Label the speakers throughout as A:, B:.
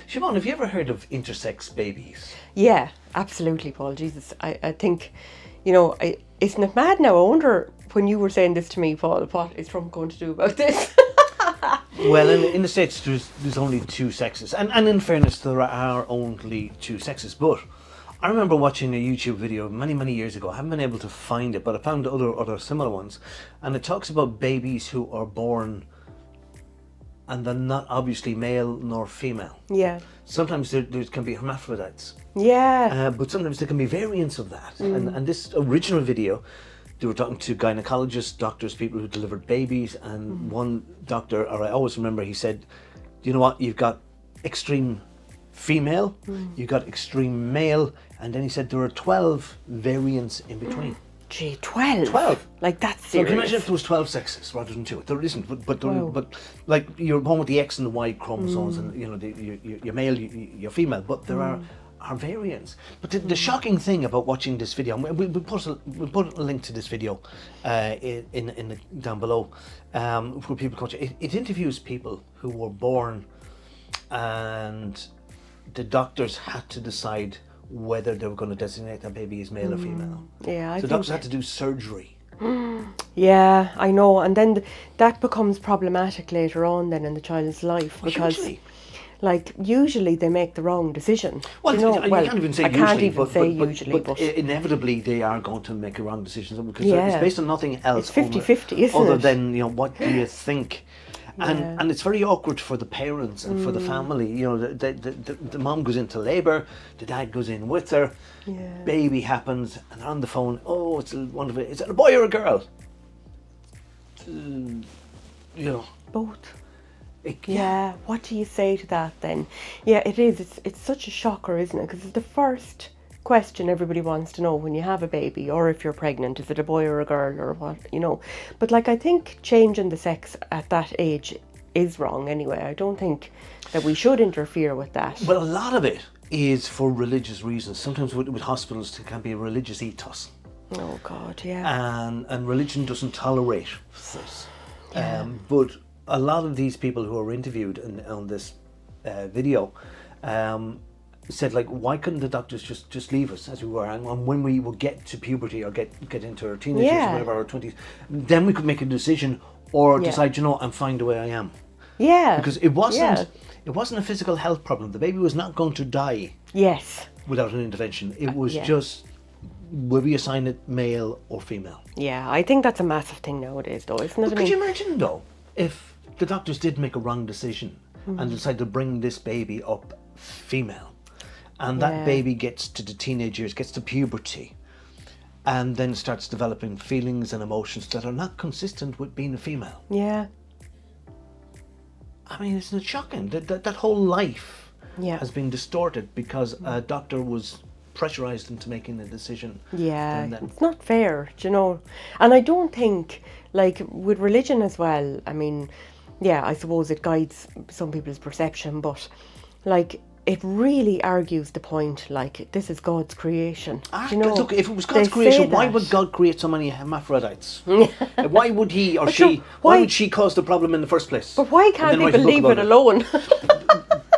A: Siobhan, have you ever heard of intersex babies?
B: Yeah, absolutely, Paul. Jesus, I think, isn't it mad now? I wonder, when you were saying this to me, Paul, what is Trump going to do about this?
A: Well, in the States, there's only two sexes. And in fairness, there are only two sexes. But I remember watching a YouTube video many, many years ago. I haven't been able to find it, but I found other similar ones. And it talks about babies who are born and they're not obviously male nor female.
B: Yeah.
A: Sometimes there can be hermaphrodites.
B: Yeah.
A: But sometimes there can be variants of that. And this original video, they were talking to gynecologists, doctors, people who delivered babies, and one doctor, or I always remember, he said, you know what, you've got extreme female, you've got extreme male, and then he said there are 12 variants in between.
B: Gee, 12?
A: 12.
B: Like, that's
A: So
B: serious.
A: can you imagine if there was 12 sexes rather than 2? There isn't, but
B: Wow.
A: like you're born with the X and the Y chromosomes, and you're male, you're female, but there are variants. But the shocking thing about watching this video, and we'll put a link to this video down below, where people come to it interviews people who were born, and the doctors had to decide whether they were going to designate that baby as male or female.
B: Yeah, I
A: So
B: think...
A: doctors had to do surgery.
B: Yeah, I know. And then that becomes problematic later on then in the child's life.
A: Well,
B: because,
A: hugely.
B: like, usually they make the wrong decision.
A: Well,
B: you
A: you can't even say
B: I
A: usually.
B: can't even say
A: but
B: usually, but
A: inevitably they are going to make a wrong decision because
B: Yeah.
A: it's based on nothing else.
B: It's 50-50, isn't
A: other
B: it?
A: than what do you think.
B: Yeah.
A: And it's very awkward for the parents and for the family. The mom goes into labour, the dad goes in with her,
B: Yeah.
A: baby happens, and they're on the phone. Oh, it's wonderful. Is it a boy or a girl?
B: both.
A: Yeah.
B: Yeah, what do you say to that then? Yeah, it is. It's such a shocker, isn't it? Because it's the first question everybody wants to know when you have a baby, or if you're pregnant, is it a boy or a girl or what, But like, I think changing the sex at that age is wrong anyway. I don't think that we should interfere with that.
A: Well, a lot of it is for religious reasons. Sometimes with hospitals, it can be a religious ethos.
B: Oh God, yeah.
A: And religion doesn't tolerate this.
B: Yeah.
A: But a lot of these people who were interviewed on this video said, like, why couldn't the doctors just leave us as we were, and when we would get to puberty or get into our teenagers or whatever, our 20s, then we could make a decision or decide, I'm fine the way I am.
B: Yeah.
A: Because it wasn't a physical health problem. The baby was not going to die
B: Yes.
A: without an intervention. It was just, will we assign it male or female?
B: Yeah, I think that's a massive thing nowadays, though, isn't it?
A: But could you imagine, though, if the doctors did make a wrong decision and decide to bring this baby up female, and that baby gets to the teenage years, gets to puberty, and then starts developing feelings and emotions that are not consistent with being a female?
B: Yeah.
A: I mean, isn't it shocking? That whole life has been distorted because a doctor was pressurized into making a decision.
B: Yeah, it's not fair, And I don't think, like, with religion as well, I mean, yeah, I suppose it guides some people's perception, but, like, it really argues the point, like, this is God's creation.
A: Look, if it was God's creation, why would God create so many hermaphrodites? Why would he or she, why would she cause the problem in the first place?
B: But why can't people leave it alone?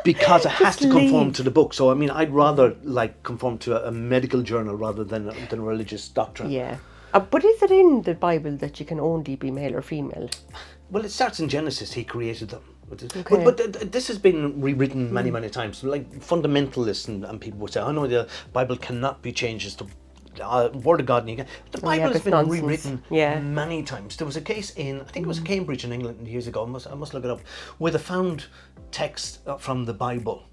A: Because it has to conform to the book. So, I mean, I'd rather, like, conform to a medical journal rather than a religious doctrine.
B: Yeah. But is it in the Bible that you can only be male or female?
A: Well, it starts in Genesis. He created them.
B: Okay.
A: But this has been rewritten many, many times. Like, fundamentalists and people would say, oh no, the Bible cannot be changed. It's the Word of God. The Bible has been rewritten many times. There was a case in, I think it was Cambridge in England years ago, I must look it up, where they found text from the Bible.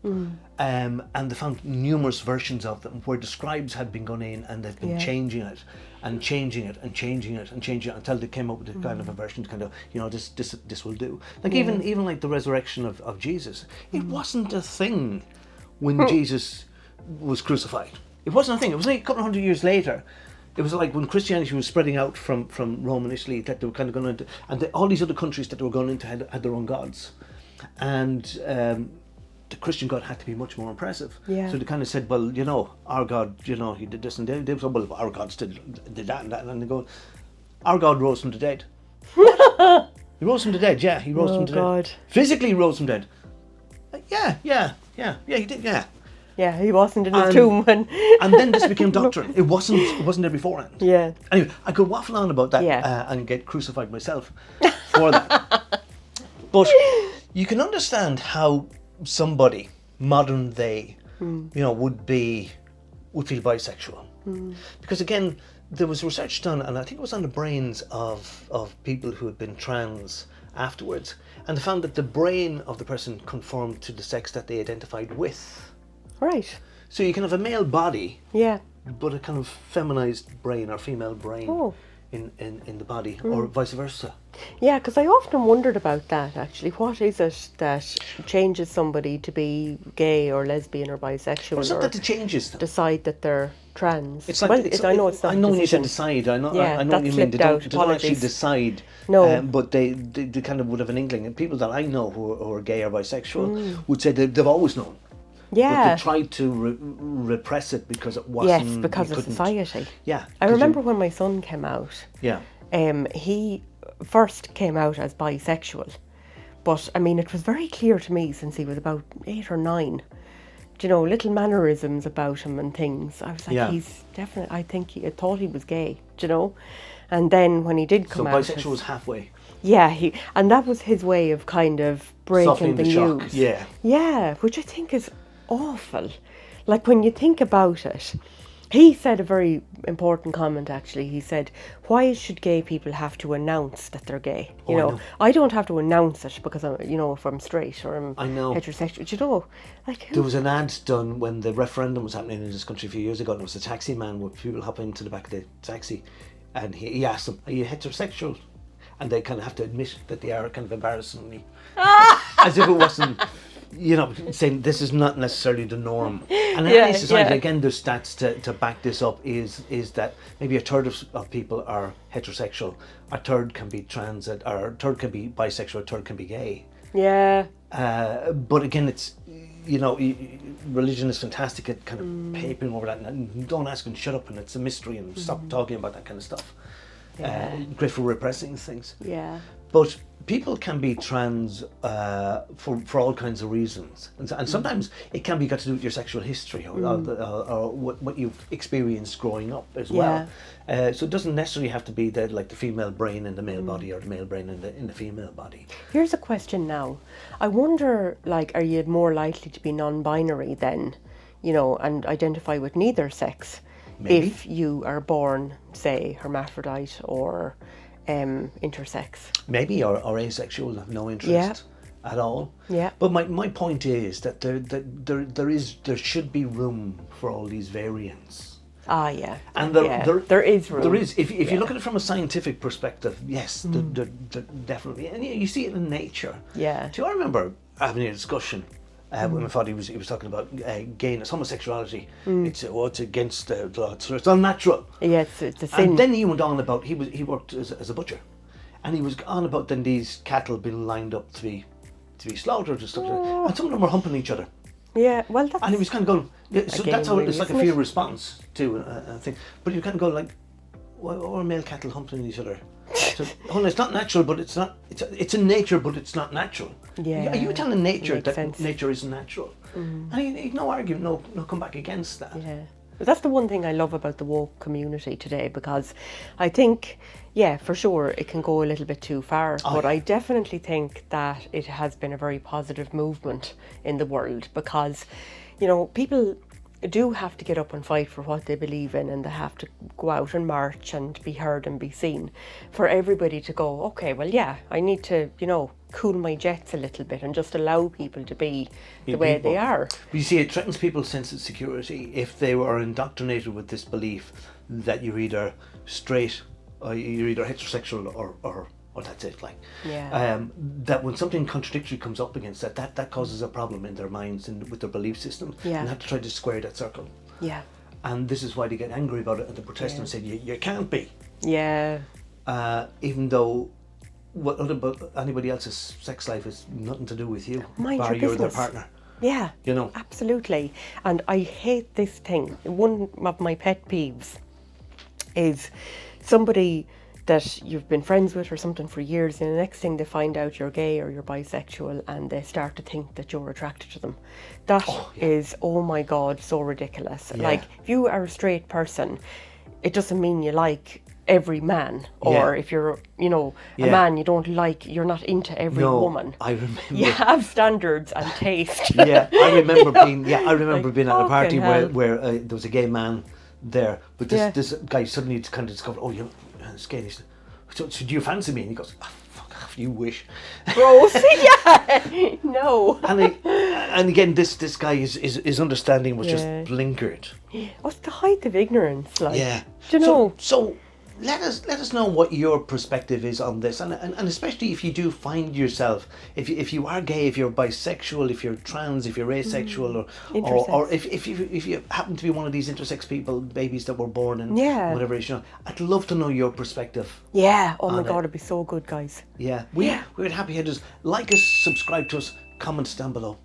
A: And they found numerous versions of them where the scribes had been gone in and they've been changing it and changing it and changing it and changing it until they came up with a kind of a version to kind of, this will do. Like even like the resurrection of Jesus, it wasn't a thing when Jesus was crucified. It wasn't a thing. It was like a couple of hundred years later. It was like when Christianity was spreading out from Rome and Italy, that they were kind of going into, and all these other countries that they were going into had their own gods. And the Christian God had to be much more impressive. Yeah. So they kind of said, well, our God, he did this, and they said, well, our God did that and that, and they go, our God rose from the dead. What? He rose from the dead, yeah, he rose from the dead. Physically rose from the dead. Yeah. Yeah, he did. Yeah.
B: Yeah, he wasn't in his tomb when.
A: And then this became doctrine. It wasn't there beforehand.
B: Yeah.
A: Anyway, I could waffle on about that and get crucified myself for that. But you can understand how somebody modern day, would feel bisexual, because again, there was research done, and I think it was on the brains of people who had been trans afterwards, and they found that the brain of the person conformed to the sex that they identified with.
B: Right.
A: So you can have a male body,
B: Yeah.
A: but a kind of feminized brain or female brain in the body, or vice versa.
B: Yeah, because I often wondered about that, actually. What is it that changes somebody to be gay or lesbian or bisexual?
A: Well, it's not that it changes them.
B: Decide that they're trans.
A: It's like,
B: I know it's not.
A: I know when you said decide. I know what you mean. They don't actually decide.
B: No.
A: But they kind of would have an inkling. And people that I know who are gay or bisexual would say they've always known.
B: Yeah.
A: But they tried to repress it because it wasn't.
B: Yes, because of society.
A: Yeah.
B: I remember when my son came out.
A: Yeah.
B: He first came out as bisexual, but I mean, it was very clear to me since he was about 8 or 9. Do you know, little mannerisms about him and things. I was like, he's definitely. I thought he was gay. Do you know? And then when he did come out,
A: bisexual was halfway.
B: Yeah, and that was his way of kind of breaking the news.
A: Yeah.
B: Yeah, which I think is awful. Like, when you think about it, he said a very important comment, actually. He said, why should gay people have to announce that they're gay? You know, I don't have to announce it because I'm, if I'm straight or I'm heterosexual. You know, like,
A: there was an ad done when the referendum was happening in this country a few years ago, and it was a taxi man with people hopping into the back of the taxi, and he asked them, are you heterosexual? And they kind of have to admit that they are, kind of embarrassingly, as if it wasn't, saying this is not necessarily the norm. And in any society, again, there's stats to back this up, is that maybe a third of people are heterosexual, a third can be trans, or a third can be bisexual, a third can be gay.
B: Yeah.
A: But again, it's, religion is fantastic at kind of papering over that, and don't ask and shut up, and it's a mystery, and stop talking about that kind of stuff. Great for repressing things.
B: Yeah.
A: But people can be trans for all kinds of reasons, and sometimes it can be got to do with your sexual history or what you've experienced growing up as well. So it doesn't necessarily have to be the female brain in the male body or the male brain in the female body.
B: Here's a question now. I wonder, are you more likely to be non-binary then, and identify with neither sex? Maybe. If you are born, say, hermaphrodite or intersex.
A: Maybe, or asexual, have no interest at all.
B: Yeah.
A: But my point is that there should be room for all these variants.
B: Ah, yeah.
A: And
B: there is room.
A: There is. If you look at it from a scientific perspective, yes, there definitely. And you see it in nature.
B: Yeah.
A: Do I remember having a discussion when my father he was talking about gayness, homosexuality. It's against the law, so it's unnatural.
B: Yeah, it's a sin.
A: And then he went on about he worked as a butcher, and he was on about then these cattle being lined up to be slaughtered and stuff like that, and some of them were humping each other.
B: Yeah, well, that's...
A: And he was kind of going, so that's how it's like a fear response to a thing. But you kind of go like, why are male cattle humping each other? So, it's not natural, but it's not. It's in nature, but it's not natural.
B: Yeah.
A: Are you telling nature that
B: sense.
A: Nature isn't natural? And he no argument, no come back against that.
B: Yeah. But that's the one thing I love about the woke community today, because I think, for sure, it can go a little bit too far. But I definitely think that it has been a very positive movement in the world, because, people do have to get up and fight for what they believe in, and they have to go out and march and be heard and be seen. For everybody to go, okay, well, I need to, cool my jets a little bit and just allow people to be the way they are.
A: But you see, it threatens people's sense of security if they were indoctrinated with this belief that you're either straight, or you're either heterosexual, or that's it. That when something contradictory comes up against that causes a problem in their minds and with their belief system, and have to try to square that circle.
B: Yeah.
A: And this is why they get angry about it, and they protest and say you can't be.
B: Yeah.
A: Even though what about anybody else's sex life is nothing to do with you,
B: bar
A: you're their partner.
B: Yeah. Absolutely. And I hate this thing. One of my pet peeves is somebody that you've been friends with or something for years, and the next thing they find out you're gay or you're bisexual, and they start to think that you're attracted to them. That is, oh my God, so ridiculous.
A: Yeah.
B: Like, if you are a straight person, it doesn't mean you like every man, or if you're, you know, a man, you don't like, you're not into every woman.
A: I remember.
B: You have standards and taste.
A: Yeah, I remember being at a party
B: fucking
A: where there was a gay man there, but this guy suddenly kind of discovered, oh, you're gay. And he said, so do you fancy me? And he goes, oh, fuck off, you wish.
B: Gross. Yeah. No.
A: And again, this guy his understanding was just blinkered.
B: What's the height of ignorance? Like,
A: Yeah.
B: do you know?
A: So let us know what your perspective is on this, and especially if you do find yourself, if you are gay, if you're bisexual, if you're trans, if you're asexual, or if you happen to be one of these intersex babies that were born and whatever it is, you know, I'd love to know your perspective.
B: Yeah. Oh my God, it'd be so good, guys.
A: Yeah. We're happy headers. Like us, subscribe to us, comments down below.